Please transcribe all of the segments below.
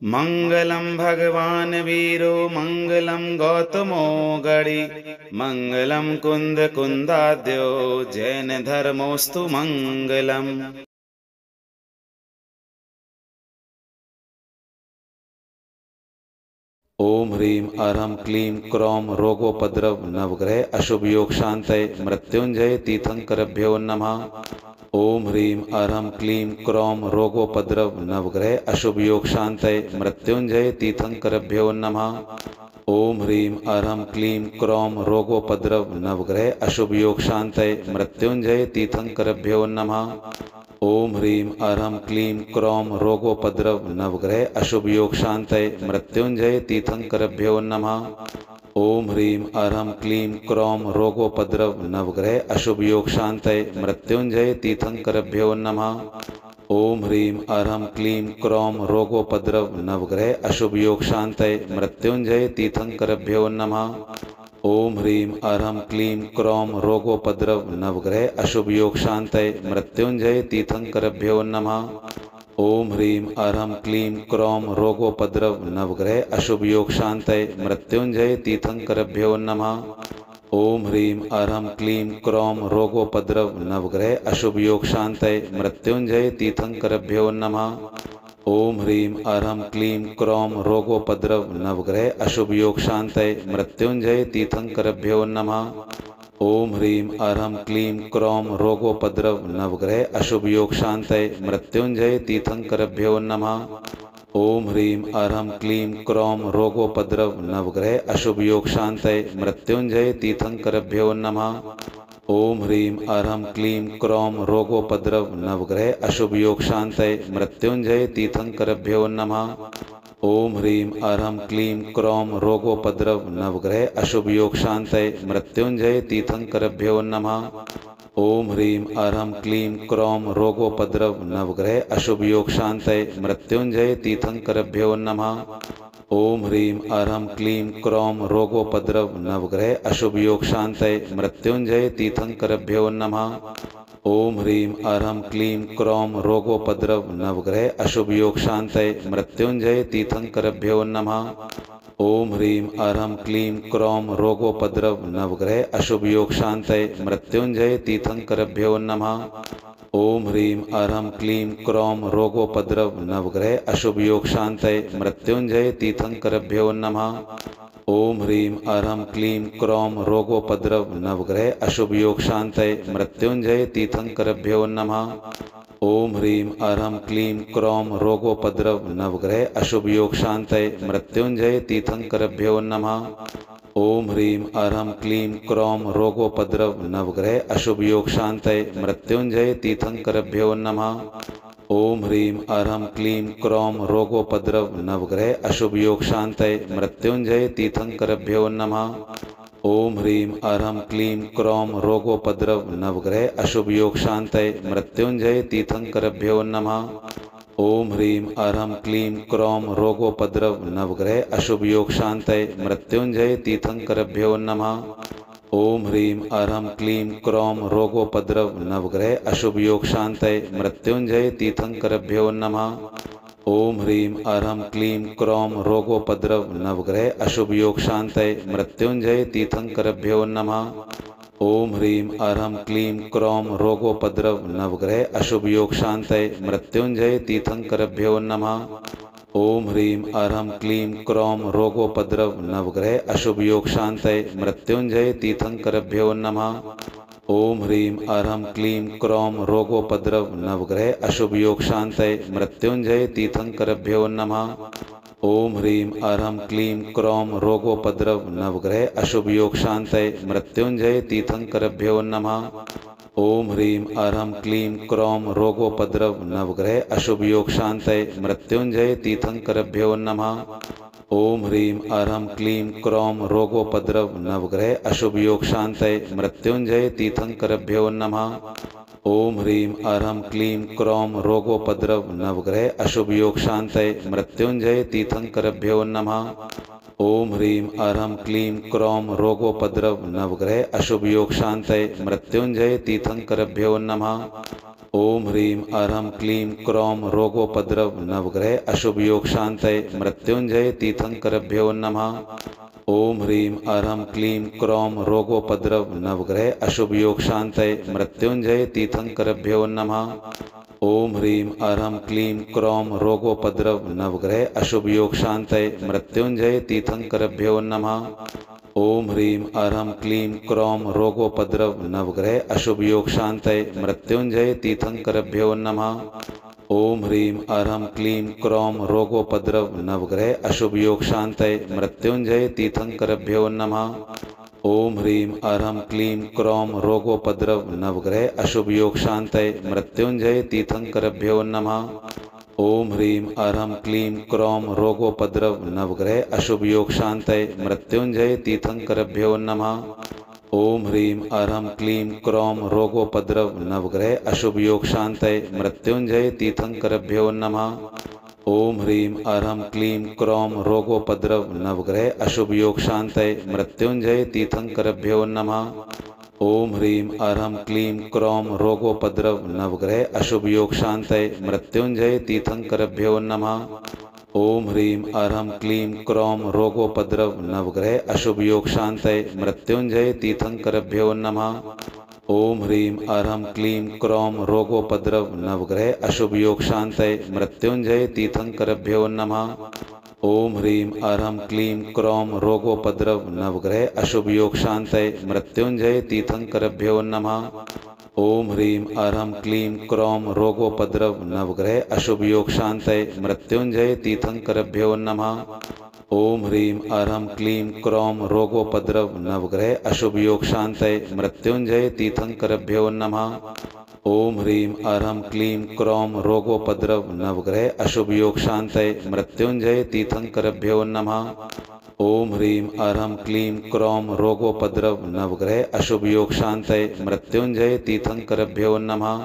मङ्गलं भगवान् वीरो मङ्गलं गौतमो गणि मङ्गलं कुन्दकुन्दाद्यो जैनधर्मोऽस्तु मङ्गलम्। ओम ह्रीं अरं क्लीं क्रौं रोगोपद्रव नवग्रह अशुभ योग शांतये मृत्युंजय तीर्थंकरभ्यो नमः। ओम ह्रीं अरं क्लीं क्रौं रोगोपद्रव नवग्रह अशुभ योग शांतये मृत्युंजय तीर्थंकरभ्यो नमः। ओम ह्रीं अरं क्लीं क्रौं रोगोपद्रव नवग्रह अशुभ योग शांतये मृत्युंजय तीर्थंकरभ्यो नमः। ओम ह्रीं अरं क्लीं क्रौं रोगोपद्रव नवग्रह अशुभ योग शांतये मृत्युंजय तीर्थंकरभ्यो नमः। ओम ह्रीं अरं क्लीं क्रौं रोगोपद्रव नवग्रह अशुभ योग शांतये मृत्युंजय तीर्थंकरभ्यो नमः। ओम ह्रीं अरं क्लीं क्रौं रोगोपद्रव नवग्रह अशुभ योग शांतये मृत्युंजय तीर्थंकरभ्यो नमः। ओम ह्रीं अरं क्लीं क्रौं रोगोपद्रव नवग्रह अशुभ योग शांतये मृत्युंजय तीर्थंकरभ्यो नमः। ओम ह्रीं अरं क्लीं क्रौं रोगोपद्रव नवग्रह अशुभ योग शांतये मृत्युंजय तीर्थंकरभ्यो नमः। ओम ह्रीं अरं क्लीं क्रौं रोगोपद्रव नवग्रह अशुभ योग शांतये मृत्युंजय तीर्थंकरभ्यो नमः। ओम ह्रीं अरं क्लीं क्रौं रोगोपद्रव नवग्रह अशुभ योग शांतये मृत्युंजय तीर्थंकरभ्यो नमः। ओम ह्रीं अरं क्लीं क्रौं रोगोपद्रव नवग्रह अशुभ योग शांतये मृत्युंजय तीर्थंकरभ्यो नमः। ओम ह्रीं अरं क्लीं क्रौं रोगोपद्रव नवग्रह अशुभ योग शांतये मृत्युंजय तीर्थंकरभ्यो नमः। ओम ह्रीं अरं क्लीं क्रौं रोगोपद्रव नवग्रह अशुभ योग शांतये मृत्युंजय तीर्थंकरभ्यो नमः। ओम ह्रीं अरं क्लीं क्रौं रोगोपद्रव नवग्रह अशुभ योग शांतये मृत्युंजय तीर्थंकरभ्यो नमः। ओम ह्रीं अरं क्लीं क्रौं रोगोपद्रव नवग्रह अशुभ योग शांतये मृत्युंजय तीर्थंकरभ्यो नमः। ओम ह्रीं अरं क्लीं क्रौं रोगोपद्रव नवग्रह अशुभ योग शांतये मृत्युंजय तीर्थंकरभ्यो नमः। ओम ह्रीं अरं क्लीं क्रौं रोगोपद्रव नवग्रह अशुभ योग शांतये मृत्युंजय तीर्थंकरभ्यो नमः। ओम ह्रीं अरं क्लीं क्रौं रोगोपद्रव नवग्रह अशुभ योग शांतये मृत्युंजय तीर्थंकरभ्यो नमः। ओम ह्रीं अरं क्लीं क्रौं रोगोपद्रव नवग्रह अशुभ योग शांतये मृत्युंजय तीर्थंकरभ्यो नमः। ओम ह्रीं अरं क्लीं क्रौं रोगोपद्रव नवग्रह अशुभ योग शांतये मृत्युंजय तीर्थंकरभ्यो नमः। ओम ह्रीं अरं क्लीं क्रौं रोगोपद्रव नवग्रह अशुभ योग शांतये मृत्युंजय तीर्थंकरभ्यो नमः। ओम ह्रीं अरं क्लीं क्रौं रोगोपद्रव नवग्रह अशुभ योग शांतये मृत्युंजय तीर्थंकरभ्यो नमः। ओम ह्रीं अरं क्लीं क्रौं रोगोपद्रव नवग्रह अशुभ योग शांतये मृत्युंजय तीर्थंकरभ्यो नमः। ओम ह्रीं अरं क्लीं क्रौं रोगोपद्रव नवग्रह अशुभ योग शांतये मृत्युंजय तीर्थंकरभ्यो नमः। ओम ह्रीं अरं क्लीं क्रौं रोगोपद्रव नवग्रह अशुभ योग शांतये मृत्युंजय तीर्थंकरभ्यो नमः। ओम ह्रीं अरं क्लीं क्रौं रोगोपद्रव नवग्रह अशुभ योग शांतये मृत्युंजय तीर्थंकरभ्यो नमः। ओम ह्रीं अरं क्लीं क्रौं रोगोपद्रव नवग्रह अशुभ योग शांतये मृत्युंजय तीर्थंकरभ्यो नमः। ओम ह्रीं अरं क्लीं क्रौं रोगोपद्रव नवग्रह अशुभ योग शांतये मृत्युंजय तीर्थंकरभ्यो नमः। ओम ह्रीं अरं क्लीं क्रौं रोगोपद्रव नवग्रह अशुभ योग शांतये मृत्युंजय तीर्थंकरभ्यो नमः। ओम ह्रीं अरं क्लीं क्रौं रोगोपद्रव नवग्रह अशुभ योग शांतये मृत्युंजय तीर्थंकरभ्यो नमः। ओम ह्रीं अरं क्लीं क्रौं रोगोपद्रव नवग्रह अशुभ योग शांतये मृत्युंजय तीर्थंकरभ्यो नमः। ओम ह्रीं अरं क्लीं क्रौं रोगोपद्रव नवग्रह अशुभ योग शांतये मृत्युंजय तीर्थंकरभ्यो नमः। ओम ह्रीं अरं क्लीं क्रौं रोगोपद्रव नवग्रह अशुभ योग शांतये मृत्युंजय तीर्थंकरभ्यो नमः। ओम ह्रीं अरं क्लीं क्रौं रोगोपद्रव नवग्रह अशुभ योग शांतये मृत्युंजय तीर्थंकरभ्यो नमः। ओम ह्रीं अरं क्लीं क्रौं रोगोपद्रव नवग्रह अशुभ योग शांतये मृत्युंजय तीर्थंकरभ्यो नमः। ओम ह्रीं अरं क्लीं क्रौं रोगोपद्रव नवग्रह अशुभ योग शांतये मृत्युंजय तीर्थंकरभ्यो नमः। ओम ह्रीं अरं क्लीं क्रौं रोगोपद्रव नवग्रह अशुभ योग शांतये मृत्युंजय तीर्थंकरभ्यो नमः। ओम ह्रीं अरं क्लीं क्रौं रोगोपद्रव नवग्रह अशुभ योग शांतये मृत्युंजय तीर्थंकरभ्यो नमः। ओम ह्रीं अरं क्लीं क्रौं रोगोपद्रव नवग्रह अशुभ योग शांतये मृत्युंजय तीर्थंकरभ्यो नमः। ओम ह्रीं अरं क्लीं क्रौं रोगोपद्रव नवग्रह अशुभ योग शांतये मृत्युंजय तीर्थंकरभ्यो नमः। ओम ह्रीं अरं क्लीं क्रौं रोगोपद्रव नवग्रह अशुभ योग शांतये मृत्युंजय तीर्थंकरभ्यो नमः। ओम ह्रीं अरं क्लीं क्रौं रोगोपद्रव नवग्रह अशुभ योग शांतये मृत्युंजय तीर्थंकरभ्यो नमः। ओम ह्रीं अरं क्लीं क्रौं रोगोपद्रव नवग्रह अशुभ योग शांतये मृत्युंजय तीर्थंकरभ्यो नमः। ओम ह्रीं अरं क्लीं क्रौं रोगोपद्रव नवग्रह अशुभ योग शांतये मृत्युंजय तीर्थंकरभ्यो नमः। ओम ह्रीं अरं क्लीं क्रौं रोगोपद्रव नवग्रह अशुभ योग शांतये मृत्युंजय तीर्थंकरभ्यो नमः। ओम ह्रीं अरं क्लीं क्रौं रोगोपद्रव नवग्रह अशुभ योग शांतये मृत्युंजय तीर्थंकरभ्यो नमः। ओम ह्रीं अरं क्लीं क्रौं रोगोपद्रव नवग्रह अशुभ योग शांतये मृत्युंजय तीर्थंकरभ्यो नमः। ओम ह्रीं अरं क्लीं क्रौं रोगोपद्रव नवग्रह अशुभ योग शांतये मृत्युंजय तीर्थंकरभ्यो नमः। ओम ह्रीं अरं क्लीं क्रौं रोगोपद्रव नवग्रह अशुभ योग शांतये मृत्युंजय तीर्थंकरभ्यो नमः। ओम ह्रीं अरं क्लीं क्रौं रोगोपद्रव नवग्रह अशुभ योग शांतये मृत्युंजय तीर्थंकरभ्यो नमः। ओम ह्रीं अरं क्लीं क्रौं रोगोपद्रव नवग्रह अशुभ योग शांतये मृत्युंजय तीर्थंकरभ्यो नमः। ओम ह्रीं अरं क्लीं क्रौं रोगोपद्रव नवग्रह अशुभ योग शांतये मृत्युंजय तीर्थंकरभ्यो नमः।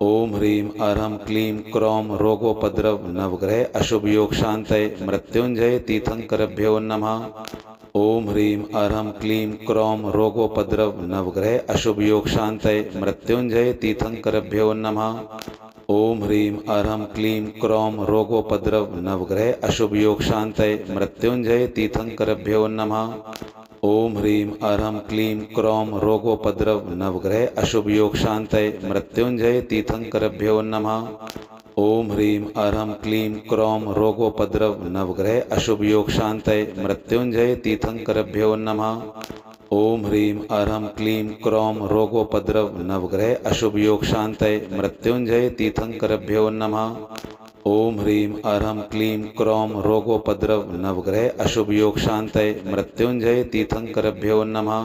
ओम ह्रीं अरं क्लीं क्रौं रोगोपद्रव नवग्रह अशुभ योग शांतये मृत्युंजय तीर्थंकरभ्यो नमः। ओम ह्रीं अरं क्लीं क्रौं रोगोपद्रव नवग्रह अशुभ योग शांतये मृत्युंजय तीर्थंकरभ्यो नमः। ओम ह्रीं अरं क्लीं क्रौं रोगोपद्रव नवग्रह अशुभ योग शांतये मृत्युंजय तीर्थंकरभ्यो नमः। ओम ह्रीं अरं क्लीं क्रौं रोगोपद्रव नवग्रह अशुभ योग शांतये मृत्युंजय तीर्थंकरभ्यो नमः। ओम ह्रीं अरं क्लीं क्रौं रोगोपद्रव नवग्रह अशुभ योग शांतये मृत्युंजय तीर्थंकरभ्यो नमः। ओम ह्रीं अरं क्लीं क्रौं रोगोपद्रव नवग्रह अशुभ योग शांतये मृत्युंजय तीर्थंकरभ्यो नमः। ओम ह्रीं अरं क्लीं क्रौं रोगोपद्रव नवग्रह अशुभ योग शांतये मृत्युंजय तीर्थंकरभ्यो नमः।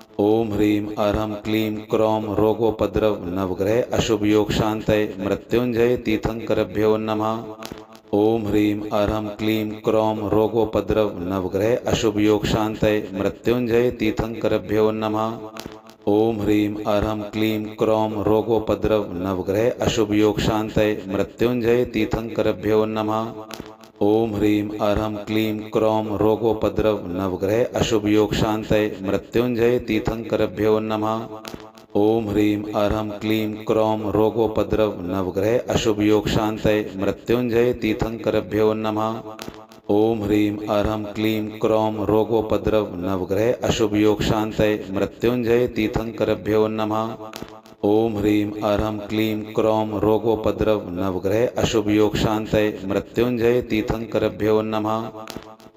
ओम ह्रीं अरं क्लीं क्रौं रोगोपद्रव नवग्रह अशुभ योग शांतये मृत्युंजय तीर्थंकरभ्यो नमः। ओम ह्रीं अरं क्लीं क्रौं रोगोपद्रव नवग्रह अशुभ योग शांतये मृत्युंजय तीर्थंकरभ्यो नमः। ओम ह्रीं अरं क्लीं क्रौं रोगोपद्रव नवग्रह अशुभ योग शांतये मृत्युंजय तीर्थंकरभ्यो नमः। ओम ह्रीं अरं क्लीं क्रौं रोगोपद्रव नवग्रह अशुभ योग शांतये मृत्युंजय तीर्थंकरभ्यो नमः। ओम ह्रीं अरं क्लीं क्रौं रोगोपद्रव नवग्रह अशुभ योग शांतये मृत्युंजय तीर्थंकरभ्यो नमः। ओम ह्रीं अरं क्लीं क्रौं रोगोपद्रव नवग्रह अशुभ योग शांतये मृत्युंजय तीर्थंकरभ्यो नमः। ओम ह्रीं अरं क्लीं क्रौं रोगोपद्रव नवग्रह अशुभ योग शांतये मृत्युंजय तीर्थंकरभ्यो नमः।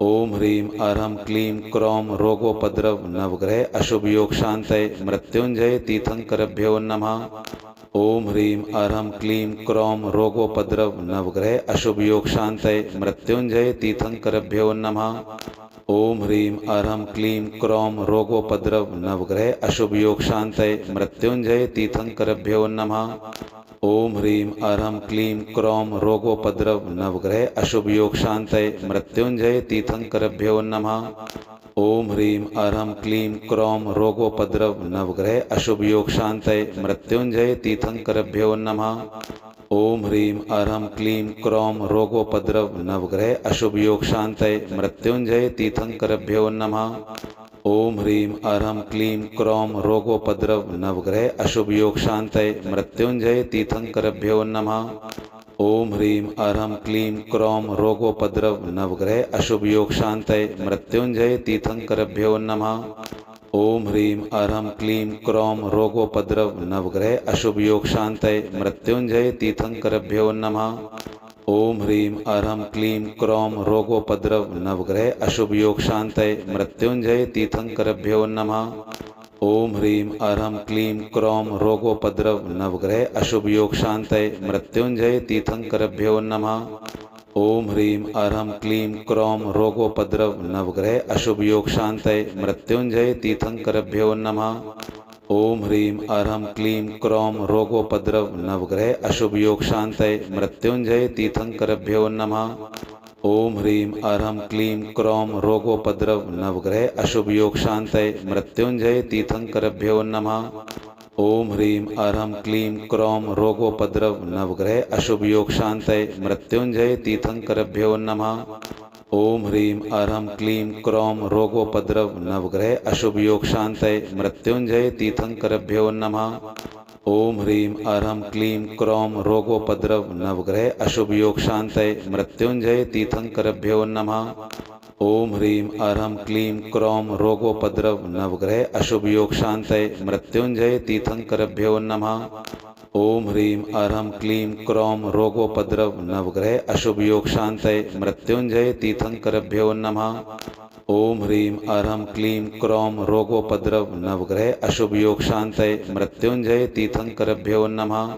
ओम ह्रीं अरं क्लीं क्रौं रोगोपद्रव नवग्रह अशुभ योग शांतये मृत्युंजय तीर्थंकरभ्यो नमः। ओम ह्रीं अरं क्लीं क्रौं रोगोपद्रव नवग्रह अशुभ योग शांतये मृत्युंजय तीर्थंकरभ्यो नमः। ओम ह्रीं अरं क्लीं क्रौं रोगोपद्रव नवग्रह अशुभ योग शांतये मृत्युंजय तीर्थंकरभ्यो नमः। ओम ह्रीं अरं क्लीं क्रौं रोगोपद्रव नवग्रह अशुभ योग शांतये मृत्युंजय तीर्थंकरभ्यो नमः। ओम ह्रीं अरं क्लीं क्रौं रोगोपद्रव नवग्रह अशुभ योग शांतये मृत्युंजय तीर्थंकरभ्यो नमः। ओम ह्रीं अरं क्लीं क्रौं रोगोपद्रव नवग्रह अशुभ योग शांतये मृत्युंजय तीर्थंकरभ्यो नमः। ओम ह्रीं अरं क्लीं क्रौं रोगोपद्रव नवग्रह अशुभ योग शांतये मृत्युंजय तीर्थंकरभ्यो नमः। ओम ह्रीं अरं क्लीं क्रौं रोगोपद्रव नवग्रह अशुभ योग शांतये मृत्युंजय तीर्थंकरभ्यो नमः। ओम ह्रीं अरं क्लीं क्रौं रोगोपद्रव नवग्रह अशुभ योग शांतये मृत्युंजय तीर्थंकरभ्यो नमः। ओम ह्रीं अरं क्लीं क्रौं रोगोपद्रव नवग्रह अशुभ योग शांतये मृत्युंजय तीर्थंकरभ्यो नमः। ओम ह्रीं अरं क्लीं क्रौं रोगोपद्रव नवग्रह अशुभ योग शांतये मृत्युंजय तीर्थंकरभ्यो नमः। ओम ह्रीं अरं क्लीं क्रौं रोगोपद्रव नवग्रह अशुभ योग शांतये मृत्युंजय तीर्थंकरभ्यो नमः। ओम ह्रीं अरं क्लीं क्रौं रोगोपद्रव नवग्रह अशुभ योग शांतये मृत्युंजय तीर्थंकरभ्यो नमः। ओम ह्रीं अरं क्लीं क्रौं रोगोपद्रव नवग्रह अशुभ योग शांतये मृत्युंजय तीर्थंकरभ्यो नमः। ओम ह्रीं अरं क्लीं क्रौं रोगोपद्रव नवग्रह अशुभ योग शांतये मृत्युंजय तीर्थंकरभ्यो नमः। ओम ह्रीं अरं क्लीं क्रौं रोगोपद्रव नवग्रह अशुभ योग शांतये मृत्युंजय तीर्थंकरभ्यो नमः। ओम ह्रीं अरं क्लीं क्रौं रोगोपद्रव नवग्रह अशुभ योग शांतये मृत्युंजय तीर्थंकरभ्यो नमः। ओम ह्रीं अरं क्लीं क्रौं रोगोपद्रव नवग्रह अशुभ योग शांतये मृत्युंजय तीर्थंकरभ्यो नमः। ओम ह्रीं अरं क्लीं क्रौं रोगोपद्रव नवग्रह अशुभ योग शांतये मृत्युंजय तीर्थंकरभ्यो नमः। ओम ह्रीं अरं क्लीं क्रौं रोगोपद्रव नवग्रह अशुभ योग शांतये मृत्युंजय तीर्थंकरभ्यो नमः।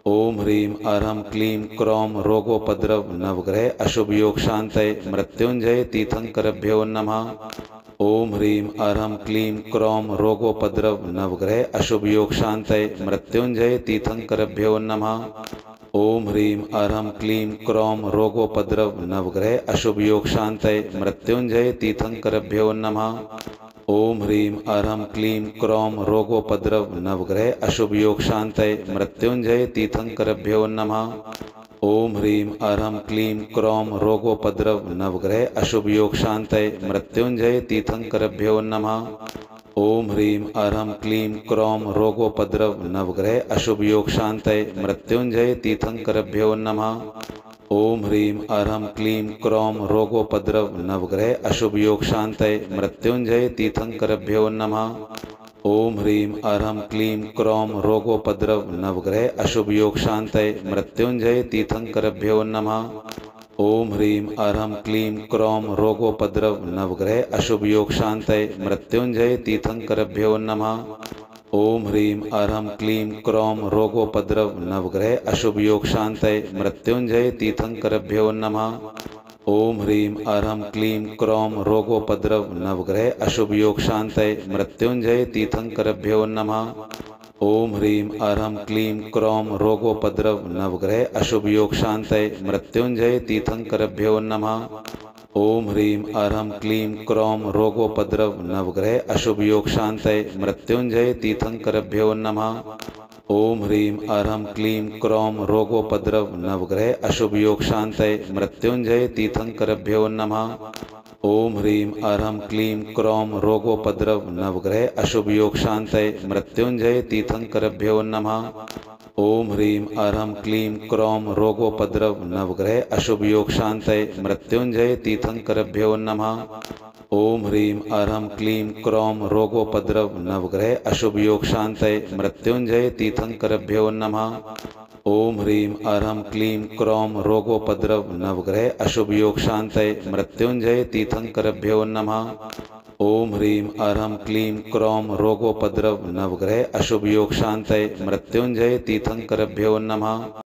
ओम ह्रीं अरं क्लीं क्रौं रोगोपद्रव नवग्रह अशुभ योग शांतये मृत्युंजय तीर्थंकरभ्यो नमः। ओम ह्रीं अरं क्लीं क्रौं रोगोपद्रव नवग्रह अशुभ योग शांतये मृत्युंजय तीर्थंकरभ्यो नमः। ओम ह्रीं अरं क्लीं क्रौं रोगोपद्रव नवग्रह अशुभ योग शांतये मृत्युंजय तीर्थंकरभ्यो नमः। ओम ह्रीं अरं क्लीं क्रौं रोगोपद्रव नवग्रह अशुभ योग शांतये मृत्युंजय तीर्थंकरभ्यो नमः। ओम ह्रीं अरं क्लीं क्रौं रोगोपद्रव नवग्रह अशुभ योग शांतये मृत्युंजय तीर्थंकरभ्यो नमः। ओम ह्रीं अरं क्लीं क्रौं रोगोपद्रव नवग्रह अशुभ योग शांतये मृत्युंजय तीर्थंकरभ्यो नमः। ओम ह्रीं अरं क्लीं क्रौं रोगोपद्रव नवग्रह अशुभ योग शांतये मृत्युंजय तीर्थंकरभ्यो नमः। ओम ह्रीं अरं क्लीं क्रौं रोगोपद्रव नवग्रह अशुभ योग शांतये मृत्युंजय तीर्थंकरभ्यो नमः। ओम ह्रीं अरं क्लीं क्रौं रोगोपद्रव नवग्रह अशुभ योग शांतये मृत्युंजय तीर्थंकरभ्यो नमः। ओम ह्रीं अरं क्लीं क्रौं रोगोपद्रव नवग्रह अशुभ योग शांतये मृत्युंजय तीर्थंकरभ्यो नमः। ओम ह्रीं अरं क्लीं क्रौं रोगोपद्रव नवग्रह अशुभ योग शांतये मृत्युंजय तीर्थंकरभ्यो नमः। ओम ह्रीं अरं क्लीं क्रौं रोगोपद्रव नवग्रह अशुभ योग शांतये मृत्युंजय तीर्थंकरभ्यो नमः। ओम ह्रीं अरं क्लीं क्रौं रोगोपद्रव नवग्रह अशुभ योग शांतये मृत्युंजय तीर्थंकरभ्यो नमः। ओम ह्रीं अरं क्लीं क्रौं रोगोपद्रव नवग्रह अशुभ योग शांतये मृत्युंजय तीर्थंकरभ्यो नमः। ओम ह्रीं अरं क्लीं क्रौं रोगोपद्रव नवग्रह अशुभ योग शांतये मृत्युंजय तीर्थंकरभ्यो नमः। ओम ह्रीं अरं क्लीं क्रौं रोगोपद्रव नवग्रह अशुभ योग शांतये मृत्युंजय तीर्थंकरभ्यो नमः। ओम ह्रीं अरं क्लीं क्रौं रोगोपद्रव नवग्रह अशुभ योग शांतये मृत्युंजय तीर्थंकरभ्यो नमः। ओम ह्रीं अरं क्लीं क्रौं रोगोपद्रव नवग्रह अशुभ योग शांतये मृत्युंजय तीर्थंकरभ्यो नमः। ओम ह्रीं अरं क्लीं क्रौं रोगोपद्रव नवग्रह अशुभ योग शांतये मृत्युंजय तीर्थंकरभ्यो नमः।